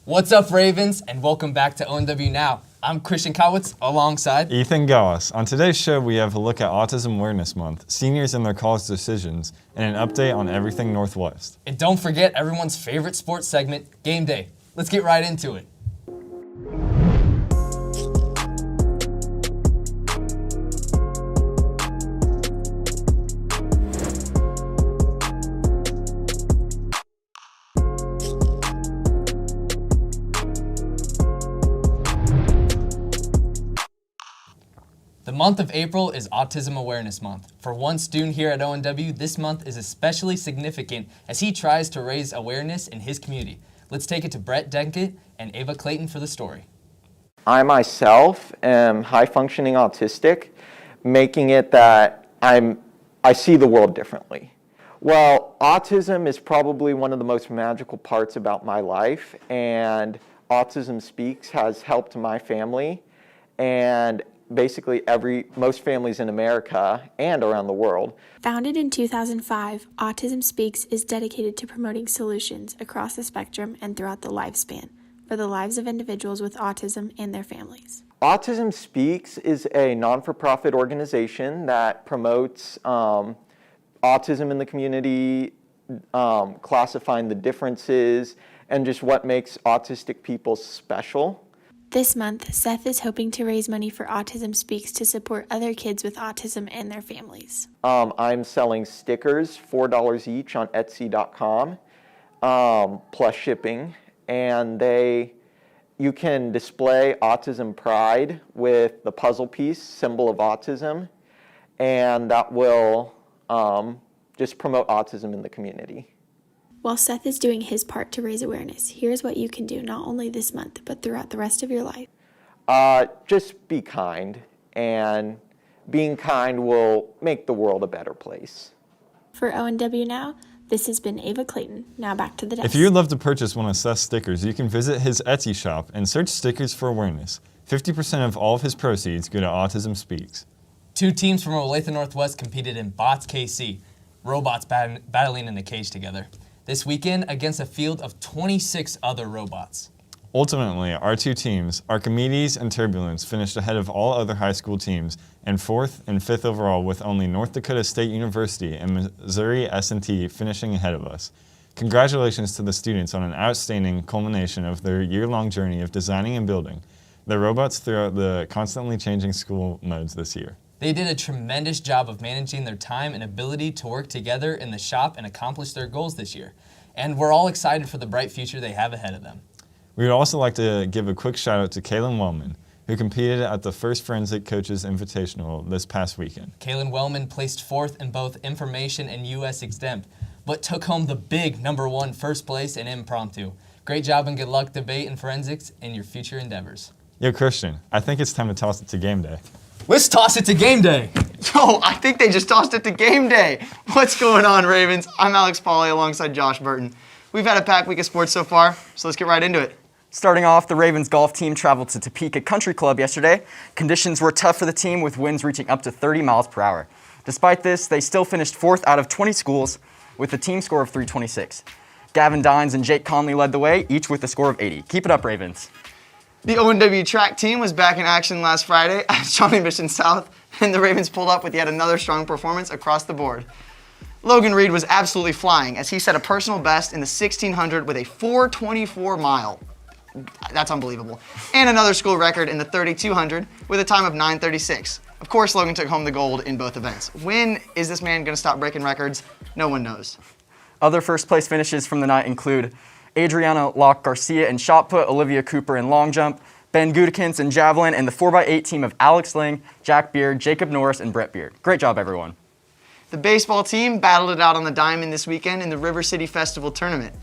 What's up, Ravens, and welcome back to ONW Now. I'm Christian Kowitz alongside Ethan Gauss. On today's show, we have a look at Autism Awareness Month, seniors and their college decisions, and an update on everything Northwest. And don't forget everyone's favorite sports segment, Game Day. Let's get right into it. The month of April is Autism Awareness Month. For one student here at ONW, this month is especially significant as he tries to raise awareness in his community. Let's take it to Brett Denkett and Ava Clayton for the story. I myself am high-functioning autistic, making it that I see the world differently. Well, autism is probably one of the most magical parts about my life, and Autism Speaks has helped my family and basically most families in America and around the world. Founded in 2005, Autism Speaks is dedicated to promoting solutions across the spectrum and throughout the lifespan for the lives of individuals with autism and their families. Autism Speaks is a non-for-profit organization that promotes autism in the community, classifying the differences, and just what makes autistic people special. This month, Seth is hoping to raise money for Autism Speaks to support other kids with autism and their families. I'm selling stickers, $4 each on Etsy.com, plus shipping, and you can display autism pride with the puzzle piece, symbol of autism, and that will just promote autism in the community. While Seth is doing his part to raise awareness, here's what you can do not only this month, but throughout the rest of your life. Just be kind, and being kind will make the world a better place. For ONW Now, this has been Ava Clayton. Now back to the desk. If you would love to purchase one of Seth's stickers, you can visit his Etsy shop and search Stickers for Awareness. 50% of all of his proceeds go to Autism Speaks. Two teams from Olathe Northwest competed in Bots KC, robots battling in a cage together. This weekend against a field of 26 other robots. Ultimately, our two teams, Archimedes and Turbulence, finished ahead of all other high school teams and 4th and 5th overall, with only North Dakota State University and Missouri S&T finishing ahead of us. Congratulations to the students on an outstanding culmination of their year-long journey of designing and building the robots throughout the constantly changing school modes this year. They did a tremendous job of managing their time and ability to work together in the shop and accomplish their goals this year. And we're all excited for the bright future they have ahead of them. We would also like to give a quick shout out to Kaylin Wellman, who competed at the First Forensic Coaches Invitational this past weekend. Kaylin Wellman placed 4th in both information and U.S. Extemp, but took home the big #1 first place in impromptu. Great job and good luck, debate and forensics, in your future endeavors. Yo, Christian, I think it's time to toss it to game day. Let's toss it to game day. Yo, I think they just tossed it to game day. What's going on, Ravens? I'm Alex Pauly alongside Josh Burton. We've had a packed week of sports so far, so let's get right into it. Starting off, the Ravens golf team traveled to Topeka Country Club yesterday. Conditions were tough for the team, with winds reaching up to 30 miles per hour. Despite this, they still finished 4th out of 20 schools with a team score of 326. Gavin Dines and Jake Conley led the way, each with a score of 80. Keep it up, Ravens. The ONW track team was back in action last Friday at Shawnee Mission South, and the Ravens pulled up with yet another strong performance across the board. Logan Reed was absolutely flying as he set a personal best in the 1600 with a 4:24 mile. That's unbelievable. And another school record in the 3200 with a time of 9:36. Of course, Logan took home the gold in both events. When is this man going to stop breaking records? No one knows. Other first place finishes from the night include Adriana Locke Garcia in shot put, Olivia Cooper in long jump, Ben Gudikins in javelin, and the 4x8 team of Alex Ling, Jack Beard, Jacob Norris, and Brett Beard. Great job, everyone. The baseball team battled it out on the diamond this weekend in the River City Festival tournament.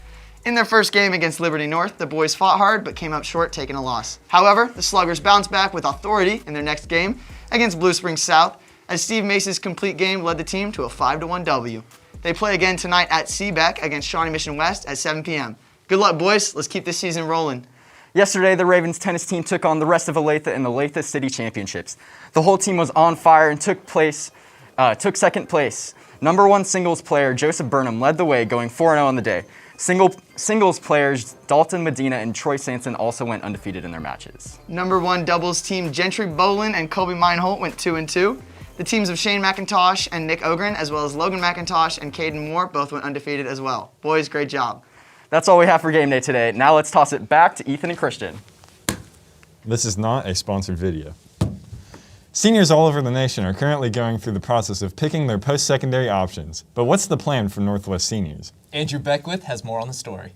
In their first game against Liberty North, the boys fought hard but came up short, taking a loss. However, the Sluggers bounced back with authority in their next game against Blue Springs South, as Steve Mace's complete game led the team to a 5-1 W. They play again tonight at Seabeck against Shawnee Mission West at 7 p.m. Good luck, boys. Let's keep this season rolling. Yesterday, the Ravens tennis team took on the rest of Olathe in the Olathe City Championships. The whole team was on fire and took second place. Number 1 singles player Joseph Burnham led the way, going 4-0 on the day. Singles players Dalton Medina and Troy Sanson also went undefeated in their matches. Number 1 doubles team Gentry Bolin and Kobe Meinholt went 2-2. The teams of Shane McIntosh and Nick Ogren, as well as Logan McIntosh and Caden Moore, both went undefeated as well. Boys, great job. That's all we have for game day today. Now let's toss it back to Ethan and Christian. This is not a sponsored video. Seniors all over the nation are currently going through the process of picking their post-secondary options. But what's the plan for Northwest seniors? Andrew Beckwith has more on the story.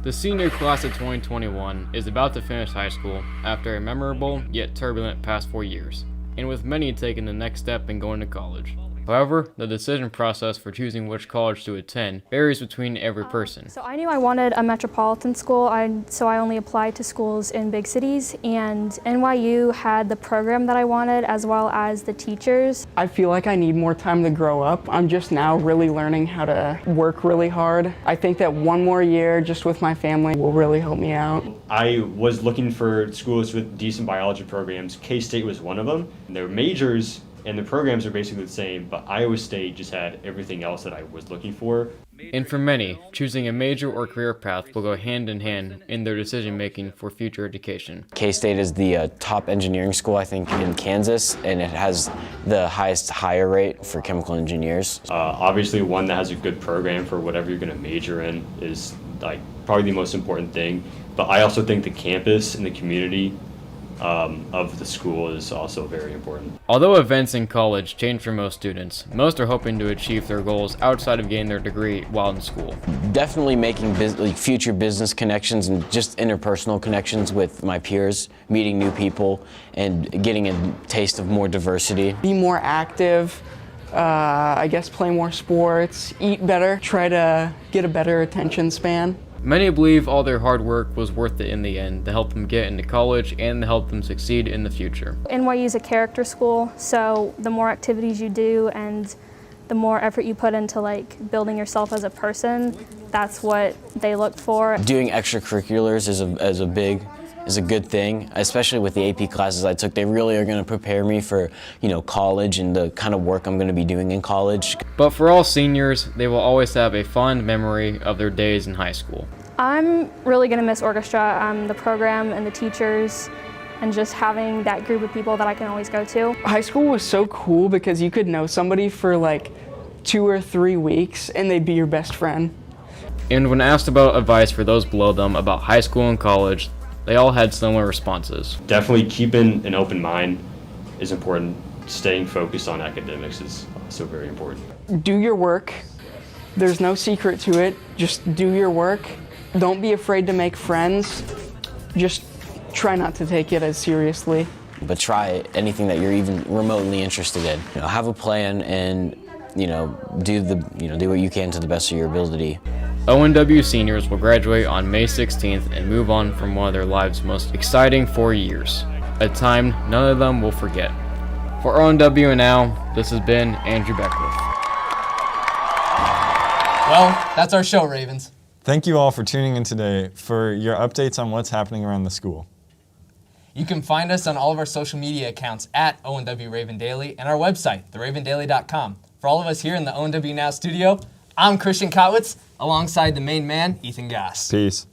The senior class of 2021 is about to finish high school after a memorable yet turbulent past 4 years, and with many taking the next step in going to college. However, the decision process for choosing which college to attend varies between every person. So I knew I wanted a metropolitan school, so I only applied to schools in big cities, and NYU had the program that I wanted as well as the teachers. I feel like I need more time to grow up. I'm just now really learning how to work really hard. I think that one more year just with my family will really help me out. I was looking for schools with decent biology programs. K-State was one of them. Their majors and the programs are basically the same, but Iowa State just had everything else that I was looking for. And for many, choosing a major or career path will go hand in hand in their decision making for future education. K-State is the top engineering school, I think, in Kansas, and it has the highest hire rate for chemical engineers. Obviously, one that has a good program for whatever you're going to major in is like probably the most important thing. But I also think the campus and the community of the school is also very important. Although events in college change for most students, most are hoping to achieve their goals outside of getting their degree while in school. Definitely making future business connections and just interpersonal connections with my peers, meeting new people, and getting a taste of more diversity. Be more active, I guess play more sports, eat better, try to get a better attention span. Many believe all their hard work was worth it in the end to help them get into college and to help them succeed in the future. NYU is a character school, so the more activities you do and the more effort you put into building yourself as a person, that's what they look for. Doing extracurriculars is a good thing, especially with the AP classes I took. They really are going to prepare me for, college and the kind of work I'm going to be doing in college. But for all seniors, they will always have a fond memory of their days in high school. I'm really going to miss orchestra, the program and the teachers, and just having that group of people that I can always go to. High school was so cool because you could know somebody for 2 or 3 weeks and they'd be your best friend. And when asked about advice for those below them about high school and college, they all had similar responses. Definitely keeping an open mind is important. Staying focused on academics is also very important. Do your work. There's no secret to it. Just do your work. Don't be afraid to make friends. Just try not to take it as seriously. But try anything that you're even remotely interested in. Have a plan and do what you can to the best of your ability. ONW seniors will graduate on May 16th and move on from one of their lives' most exciting 4 years, a time none of them will forget. For ONW Now, this has been Andrew Beckwith. Well, that's our show, Ravens. Thank you all for tuning in today for your updates on what's happening around the school. You can find us on all of our social media accounts at ONW Raven Daily and our website, theravendaily.com. For all of us here in the ONW Now studio, I'm Christian Kotwitz, alongside the main man, Ethan Goss. Peace.